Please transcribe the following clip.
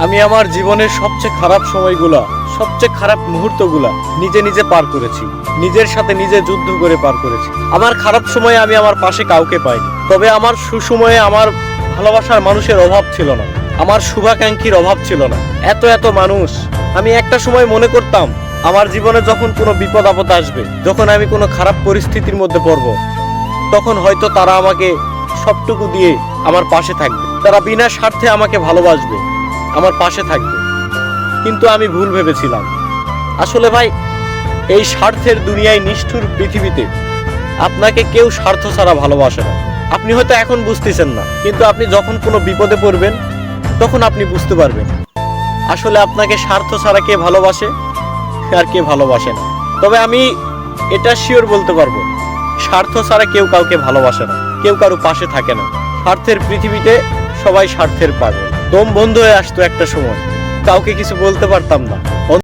আমি আমার জীবনের সবচেয়ে খারাপ সময়গুলা, সবচেয়ে খারাপ মুহূর্তগুলা নিজে নিজে পার করেছি, নিজের সাথে নিজে যুদ্ধ করে পার করেছি। আমার খারাপ সময়ে আমি আমার পাশে কাউকে পাইনি, তবে আমার সুসময়ে আমার ভালোবাসার মানুষের অভাব ছিল না, আমার শুভাকাঙ্ক্ষীর অভাব ছিল না। এত এত মানুষ, আমি একটা সময় মনে করতাম আমার জীবনে যখন কোনো বিপদ আপদ আসবে, যখন আমি কোনো খারাপ পরিস্থিতির মধ্যে পড়ব, তখন হয়তো তারা আমাকে সবটুকু দিয়ে আমার পাশে থাকবে, তারা বিনা স্বার্থে আমাকে ভালোবাসবে, আমার পাশে থাকবে। কিন্তু আমি ভুল ভেবেছিলাম। আসলে ভাই, এই স্বার্থের দুনিয়ায়, নিষ্ঠুর পৃথিবীতে আপনাকে কেউ স্বার্থ ছাড়া ভালোবাসে না। আপনি হয়তো এখন বুঝতেছেন না, কিন্তু আপনি যখন কোনো বিপদে পড়বেন তখন আপনি বুঝতে পারবেন আসলে আপনাকে স্বার্থ ছাড়া কে ভালোবাসে আর কে ভালোবাসে না। তবে আমি এটা শিওর বলতে পারবো, স্বার্থ ছাড়া কেউ কাউকে ভালোবাসে না, কেউ কারো পাশে থাকে না। স্বার্থের পৃথিবীতে সবাই স্বার্থের পাগল। দম বন্ধ হয়ে আসতো একটা সময়, কাউকে কিছু বলতে পারতাম না।